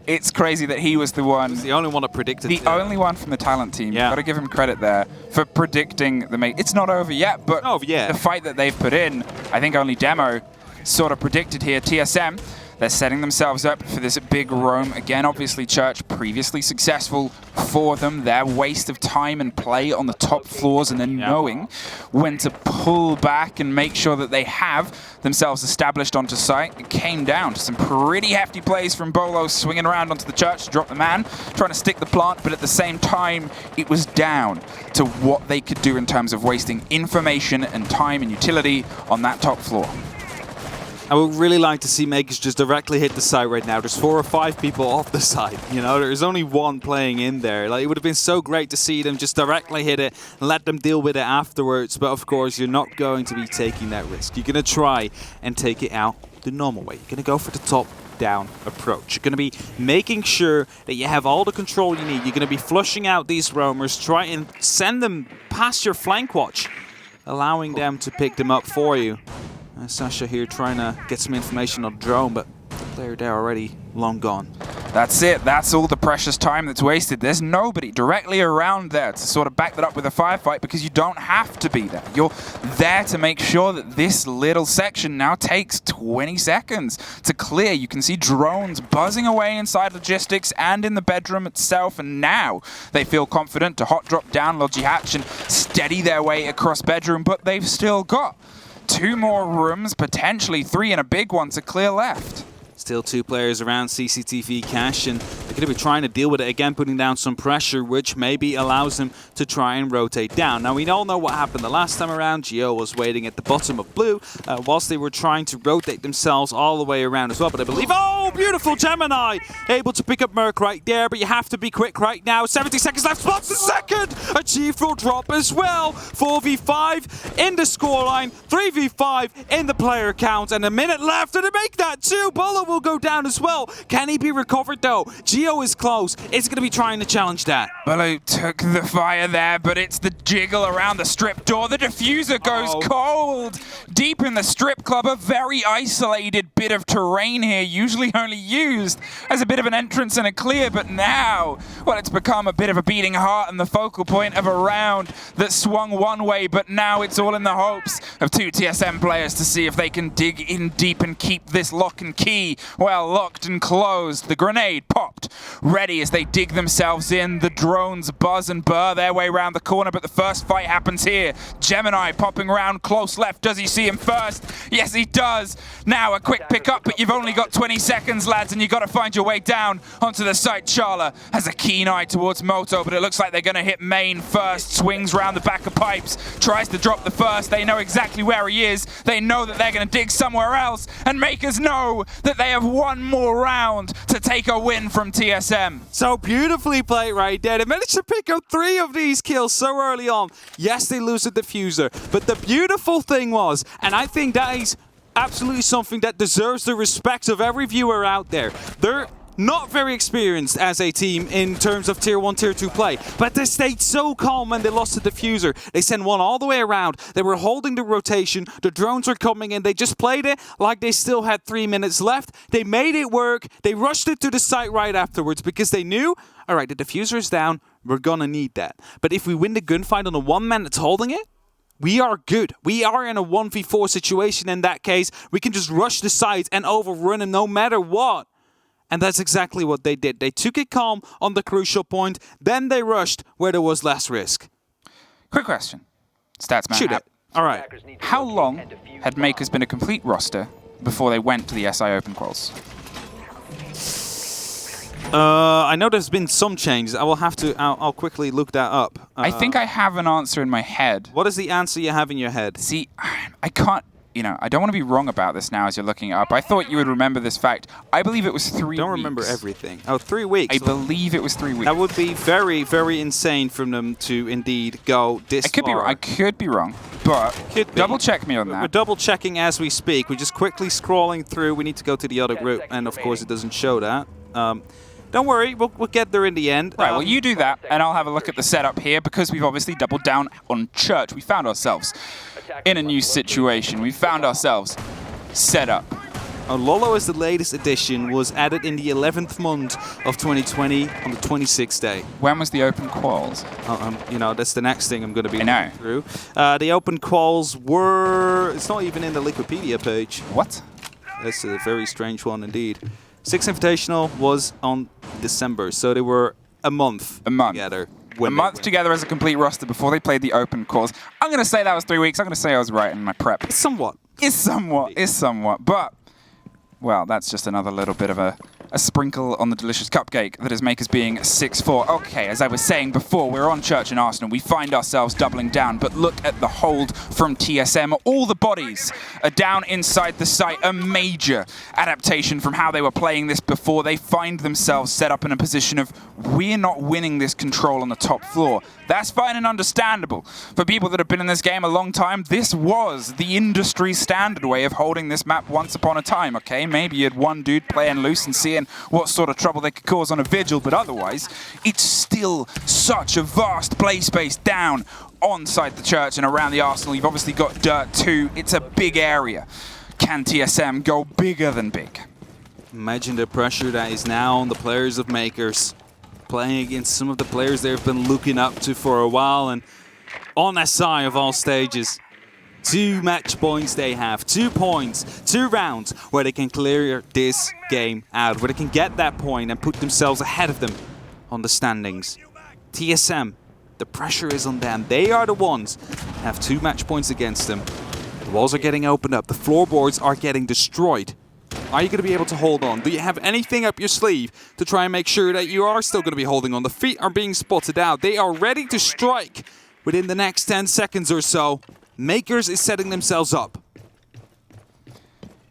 It's crazy that he was the one. He's the only one that predicted The only one from the talent team. Yeah. Got to give him credit there for predicting the make. It's not over yet, but the fight that they've put in, I think only Demo sort of predicted here. TSM, they're setting themselves up for this big roam. Again, obviously, Church previously successful for them. Their waste of time and play on the top floors and then knowing when to pull back and make sure that they have themselves established onto site. It came down to some pretty hefty plays from Bolo, swinging around onto the Church to drop the man, trying to stick the plant, but at the same time, it was down to what they could do in terms of wasting information and time and utility on that top floor. I would really like to see Mkers just directly hit the site right now. There's 4 or 5 people off the site, you know? There's only one playing in there. Like, it would have been so great to see them just directly hit it and let them deal with it afterwards. But of course, you're not going to be taking that risk. You're going to try and take it out the normal way. You're going to go for the top-down approach. You're going to be making sure that you have all the control you need. You're going to be flushing out these roamers, try and send them past your flank watch, allowing them to pick them up for you. Sasha here trying to get some information on the drone, but the player there already long gone. That's it. That's all the precious time that's wasted. There's nobody directly around there to sort of back that up with a firefight because you don't have to be there. You're there to make sure that this little section now takes 20 seconds to clear. You can see drones buzzing away inside logistics and in the bedroom itself, and now they feel confident to hot drop down Logi Hatch and steady their way across bedroom, but they've still got 2 more rooms, potentially 3 and a big one to clear left. Still 2 players around CCTV cache, and they're going to be trying to deal with it again, putting down some pressure, which maybe allows them to try and rotate down. Now, we all know what happened the last time around. Geo was waiting at the bottom of blue whilst they were trying to rotate themselves all the way around as well. But I believe, oh, beautiful Gemini! Able to pick up Merc right there, but you have to be quick right now. 70 seconds left, spots the second! A Chief will drop as well. 4v5 in the scoreline, 3v5 in the player count, and a minute left, and to make that 2, Bolo will go down as well. Can he be recovered though? Geo is close. It's going to be trying to challenge that. Bolo took the fire there, but it's the jiggle around the strip door. The diffuser goes cold. Deep in the strip club, a very isolated bit of terrain here, usually only used as a bit of an entrance and a clear, but now, well, it's become a bit of a beating heart and the focal point of a round that swung one way, but now it's all in the hopes of 2 TSM players to see if they can dig in deep and keep this lock and key well locked and closed. The grenade popped, ready as they dig themselves in. The drones buzz and burr their way around the corner, but the first fight happens here. Gemini popping around close left. Does he see him first? Yes, he does. Now a quick pick up, but you've only got 20 seconds, lads, and you've got to find your way down onto the site. Charla has a keen eye towards Moto, but it looks like they're going to hit main first. Swings round the back of pipes, tries to drop the first. They know exactly where he is. They know that they're going to dig somewhere else, and Mkers know that they have one more round to take a win from TSM. So beautifully played right there. They managed to pick up 3 of these kills so early on. Yes, they lose the diffuser, but the beautiful thing was, and I think that is absolutely something that deserves the respect of every viewer out there. They're not very experienced as a team in terms of Tier 1, Tier 2 play, but they stayed so calm when they lost the diffuser. They sent one all the way around. They were holding the rotation. The drones were coming in. They just played it like they still had 3 minutes left. They made it work. They rushed it to the site right afterwards because they knew, all right, the diffuser is down. We're going to need that. But if we win the gunfight on the 1 man that's holding it, we are good. We are in a 1v4 situation in that case. We can just rush the site and overrun him no matter what. And that's exactly what they did. They took it calm on the crucial point, then they rushed where there was less risk. Quick question. Statsman. Shoot it. All right. How long had Mkers been a complete roster before they went to the SI Open Quals? I know there's been some changes. I will have to, I'll quickly look that up. I think I have an answer in my head. What is the answer you have in your head? See, I can't, you know, I don't want to be wrong about this now as you're looking it up. I thought you would remember this fact. I believe it was 3 weeks. Don't remember everything. Oh, 3 weeks. I believe it was 3 weeks. That would be very, very insane from them to indeed go this far. I could be wrong, but double check me on that. We're double checking as we speak. We're just quickly scrolling through. We need to go to the other group, and of course it doesn't show that. Don't worry, we'll get there in the end. Right, well, you do that, and I'll have a look at the setup here, because we've obviously doubled down on Church. We found ourselves in a new situation. We found ourselves set up Lolo, as the latest addition, was added in the 11th month of 2020 on the 26th day. When was the open quals? You know, that's the next thing I'm going to be looking through. The open quals were... It's not even in the Wikipedia page. What? That's a very strange one indeed. Six Invitational was on December, so they were a month together. A month together as a complete roster before they played the open quals. I'm going to say that was 3 weeks. I'm going to say I was right in my prep. It's somewhat. It's somewhat. But, well, that's just another little bit of a sprinkle on the delicious cupcake that is Mkers being 6-4. Okay, as I was saying before, we're on Church and Arsenal. We find ourselves doubling down, but look at the hold from TSM. All the bodies are down inside the site. A major adaptation from how they were playing this before. They find themselves set up in a position of, we're not winning this control on the top floor. That's fine and understandable. For people that have been in this game a long time, this was the industry standard way of holding this map once upon a time, okay? Maybe you had one dude playing loose and seeing what sort of trouble they could cause on a vigil, but otherwise, it's still such a vast play space down onside the church and around the Arsenal. You've obviously got dirt too. It's a big area. Can TSM go bigger than big? Imagine the pressure that is now on the players of Mkers, playing against some of the players they've been looking up to for a while, and on SI of all stages. 2 match points they have, 2 points, 2 rounds where they can clear this game out, where they can get that point and put themselves ahead of them on the standings. TSM, the pressure is on them. They are the ones that have 2 match points against them. The walls are getting opened up, the floorboards are getting destroyed. Are you going to be able to hold on? Do you have anything up your sleeve to try and make sure that you are still going to be holding on? The feet are being spotted out. They are ready to strike within the next 10 seconds or so. Mkers is setting themselves up.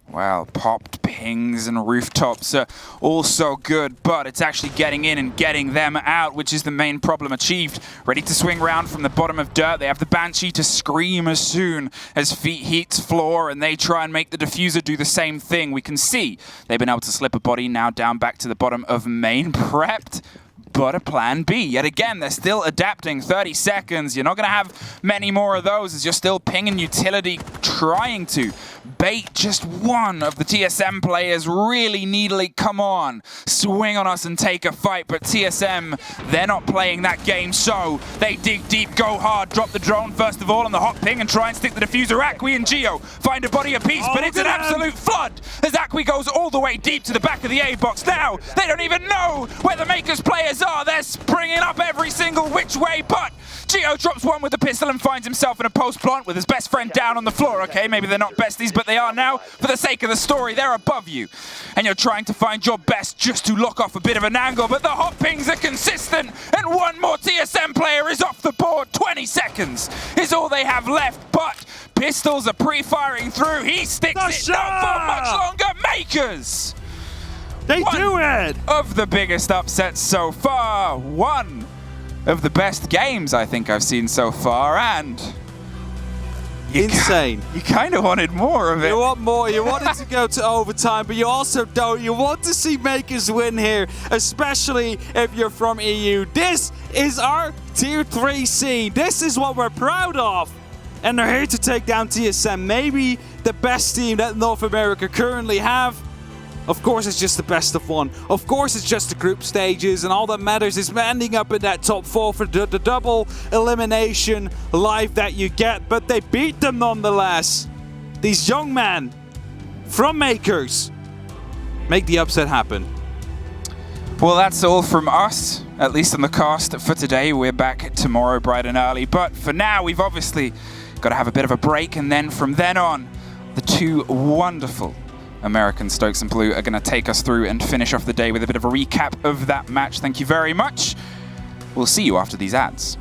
Well, popped pings and rooftops are also good, but it's actually getting in and getting them out, which is the main problem achieved. Ready to swing round from the bottom of dirt. They have the Banshee to scream as soon as feet heats floor, and they try and make the diffuser do the same thing. We can see they've been able to slip a body now down back to the bottom of main, prepped. But a plan B. Yet again, they're still adapting. 30 seconds. You're not going to have many more of those as you're still pinging utility, trying to bait just one of the TSM players really needily. Come on, swing on us and take a fight. But TSM, they're not playing that game, so they dig deep, go hard, drop the drone first of all on the hot ping and try and stick the diffuser. Aqui and Geo find a body apiece, but it's an absolute flood as Aqui goes all the way deep to the back of the A box. Now, they don't even know where the Mkers players are. They're springing up every single which way, but Geo drops one with the pistol and finds himself in a post plant with his best friend down on the floor. Okay, maybe they're not besties, but they are now. For the sake of the story, they're above you. And you're trying to find your best just to lock off a bit of an angle, but the hot pings are consistent, and one more TSM player is off the board. 20 seconds is all they have left, but pistols are pre-firing through. He sticks it not for much longer. Mkers! They do it! Of the biggest upsets so far. One of the best games I think I've seen so far, and insane. You kind of wanted more of it. You want more. You wanted to go to overtime, but you also don't. You want to see Mkers win here, especially if you're from EU. This is our Tier 3 scene. This is what we're proud of. And they're here to take down TSM, maybe the best team that North America currently have. Of course, it's just the best of one. Of course, it's just the group stages, and all that matters is ending up in that top 4 for the double elimination life that you get. But they beat them nonetheless. These young men from Mkers make the upset happen. Well, that's all from us, at least on the cast for today. We're back tomorrow bright and early. But for now, we've obviously got to have a bit of a break, and then from then on, the 2 wonderful American Stokes and Blue are going to take us through and finish off the day with a bit of a recap of that match. Thank you very much. We'll see you after these ads.